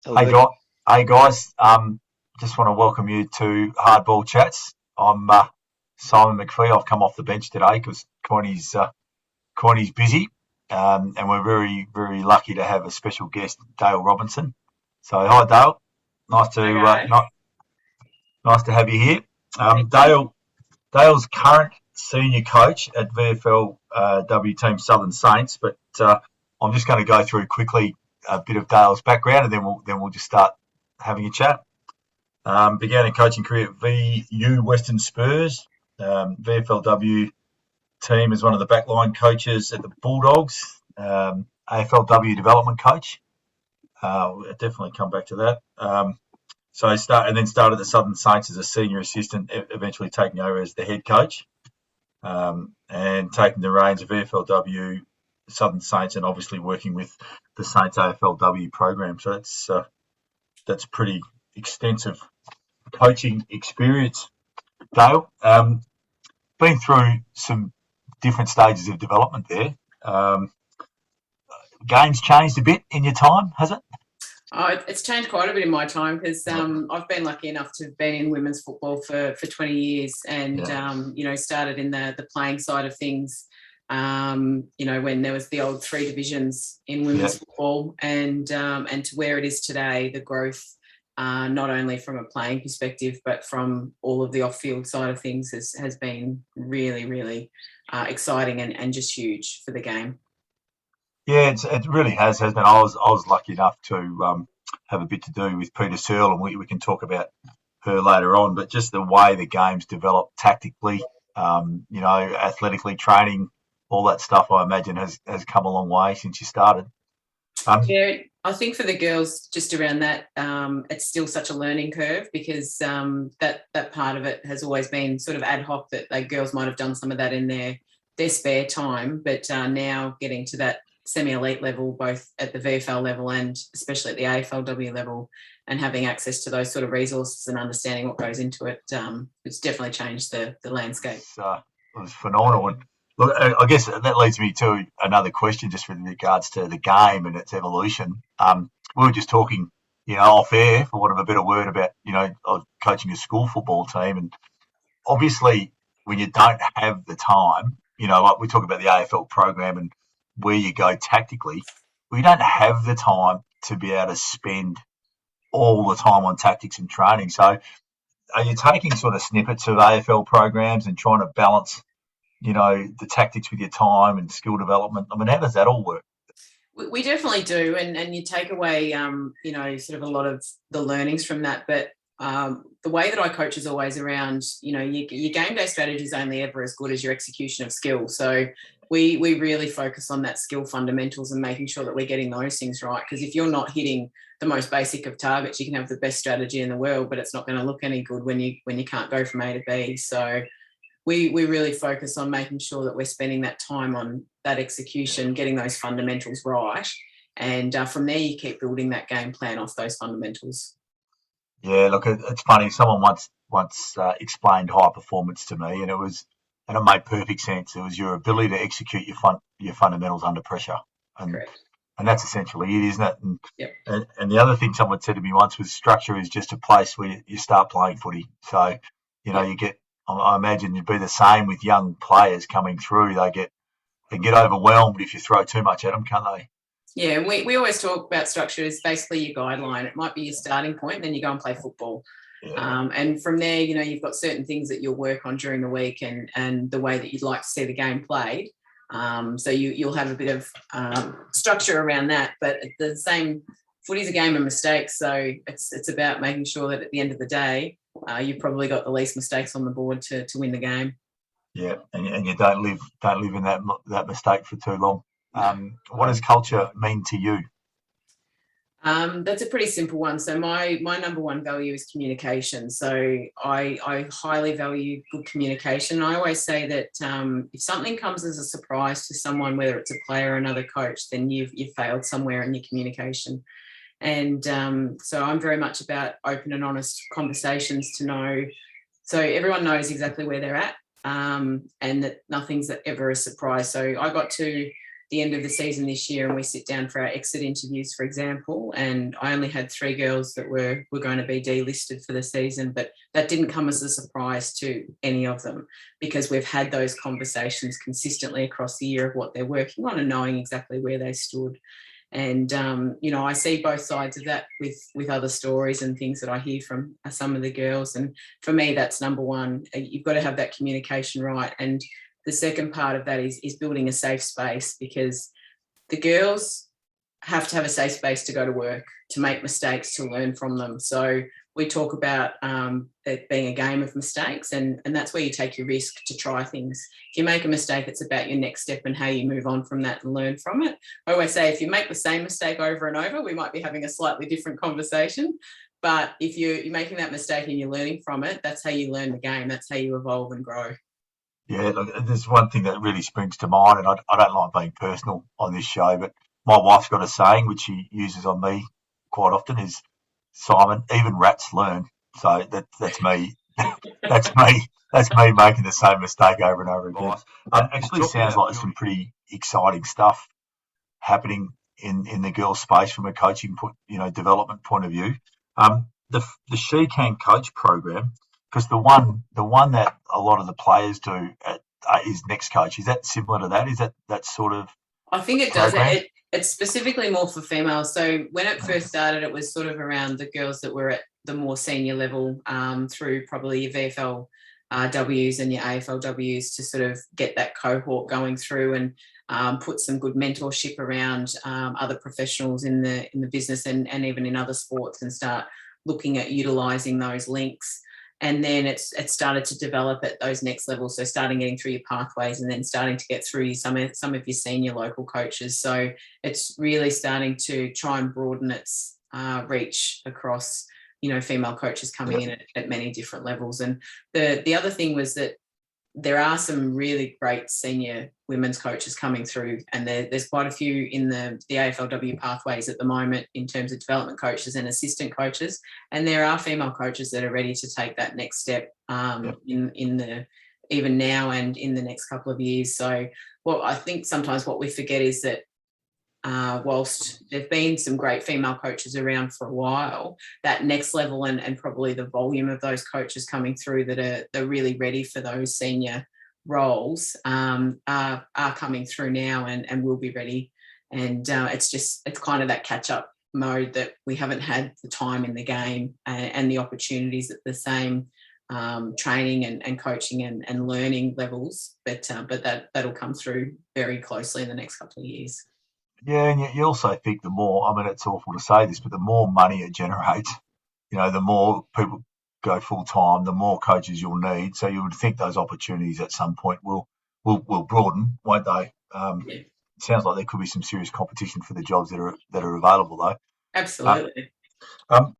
Hey Salute. guys, hey guys. Just want to welcome you to Hardball Chats. I'm Simon McPhee. I've come off the bench today because Corny's busy, and we're very lucky to have a special guest, Dale Robinson. So hi Dale, nice to Okay, nice to have you here. thank you. Dale's current senior coach at VFL W Team Southern Saints, but I'm just going to go through quickly a bit of Dale's background, and then we'll just start having a chat. Began a coaching career at VU Western Spurs, VFLW team as one of the backline coaches at the Bulldogs, AFLW development coach. We'll definitely come back to that. So I started the Southern Saints as a senior assistant, eventually taking over as the head coach, and taking the reins of VFLW, Southern Saints, and obviously working with the Saints AFLW program. So that's pretty extensive coaching experience, Dale. Been through some different stages of development there. Game's changed a bit in your time, has it? It's changed quite a bit in my time because I've been lucky enough to have been in women's football for 20 years and, Yeah. Started in the playing side of things, when there was the old three divisions in Yeah. women's football and to where it is today, the growth, not only from a playing perspective, but from all of the off-field side of things has been really, really exciting and just huge for the game. Yeah, it really has been. I was lucky enough to have a bit to do with Peter Searle, and we can talk about her later on. But just the way the game's developed tactically, athletically, training, all that stuff, I imagine has come a long way since you started. Um, Yeah, I think for the girls, just around that, it's still such a learning curve because that part of it has always been sort of ad hoc. That like girls might have done some of that in their spare time, but now getting to that semi-elite level, both at the VFL level and especially at the AFLW level, and having access to those sort of resources and understanding what goes into it, it's definitely changed the landscape. it was phenomenal. And look, I guess that leads me to another question, just with regards to the game and its evolution. We were just talking, off air, for want of a better word, about I was coaching a school football team, and obviously when you don't have the time, like we talk about the AFL program and where you go tactically, we don't have the time to be able to spend all the time on tactics and training. So are you taking sort of snippets of AFL programs and trying to balance, the tactics with your time and skill development? I mean, how does that all work? We definitely do, and you take away, sort of a lot of the learnings from that. But the way that I coach is always around, your game day strategy is only ever as good as your execution of skill. So we really focus on that skill fundamentals and making sure that we're getting those things right. Because if you're not hitting the most basic of targets, you can have the best strategy in the world, but it's not going to look any good when you can't go from A to B. So we really focus on making sure that we're spending that time on that execution, getting those fundamentals right. And from there, you keep building that game plan off those fundamentals. Yeah, look, it's funny. Someone once explained high performance to me, and it made perfect sense. It was your ability to execute your fundamentals under pressure, and Correct. and that's essentially it, isn't it? And Yep. and, and the other thing someone said to me once was structure is just a place where you start playing footy. So, Yep. you get. I imagine it'd be the same with young players coming through. They get overwhelmed if you throw too much at them, can't they? Yeah, and we always talk about structure as basically your guideline. It might be your starting point, then you go and play football. Yeah, And from there, you've got certain things that you'll work on during the week and the way that you'd like to see the game played. So you'll have a bit of structure around that. But at the same, footy's a game of mistakes. So it's about making sure that at the end of the day, you've probably got the least mistakes on the board to win the game. yeah, and you don't live in that mistake for too long. No. What does culture mean to you? That's a pretty simple one. So my number one value is communication. So I highly value good communication. I always say that if something comes as a surprise to someone, whether it's a player or another coach, then you've failed somewhere in your communication. And so I'm very much about open and honest conversations to know, so everyone knows exactly where they're at, and that nothing's ever a surprise. So I got to the end of the season this year and we sit down for our exit interviews, for example, and I only had 3 girls that were going to be delisted for the season, but that didn't come as a surprise to any of them because we've had those conversations consistently across the year of what they're working on and knowing exactly where they stood. And, I see both sides of that with other stories and things that I hear from some of the girls. And for me, that's number one. You've got to have that communication right. And the second part of that is building a safe space, because the girls have to have a safe space to go to work, to make mistakes, to learn from them. So we talk about it being a game of mistakes, and that's where you take your risk to try things. If you make a mistake, it's about your next step and how you move on from that and learn from it. I always say if you make the same mistake over and over, we might be having a slightly different conversation. But if you're making that mistake and you're learning from it, that's how you learn the game. That's how you evolve and grow. Yeah, look, there's one thing that really springs to mind, and I don't like being personal on this show, but my wife's got a saying which she uses on me quite often is, Simon, even rats learn. So that's me. That's me. That's me making the same mistake over and over again. Actually, sounds like there's some pretty exciting stuff happening in the girls' space from a coaching development point of view. The She Can Coach program, because the one that a lot of the players do is Next Coach. Is that similar to that? Is that sort of? I think it does. It's specifically more for females. So when it first started, it was sort of around the girls that were at the more senior level, through probably your VFL Ws and your AFLWs, to sort of get that cohort going through and put some good mentorship around other professionals in the business and even in other sports, and start looking at utilising those links. And then it started to develop at those next levels. So starting getting through your pathways and then starting to get through some of your senior local coaches. So it's really starting to try and broaden its reach across, female coaches coming in at many different levels. And the other thing was that there are some really great senior women's coaches coming through, and there's quite a few in the AFLW pathways at the moment in terms of development coaches and assistant coaches, and there are female coaches that are ready to take that next step in the even now and in the next couple of years. So I think sometimes what we forget is that whilst there've been some great female coaches around for a while, that next level and probably the volume of those coaches coming through that are really ready for those senior roles are coming through now and will be ready. And it's kind of that catch-up mode that we haven't had the time in the game and the opportunities at the same training and coaching and learning levels, but that'll come through very closely in the next couple of years. Yeah, and you also think the more, I mean, it's awful to say this, but the more money it generates, the more people go full time, the more coaches you'll need. So you would think those opportunities at some point will broaden, won't they? It sounds like there could be some serious competition for the jobs that are available, though. Absolutely.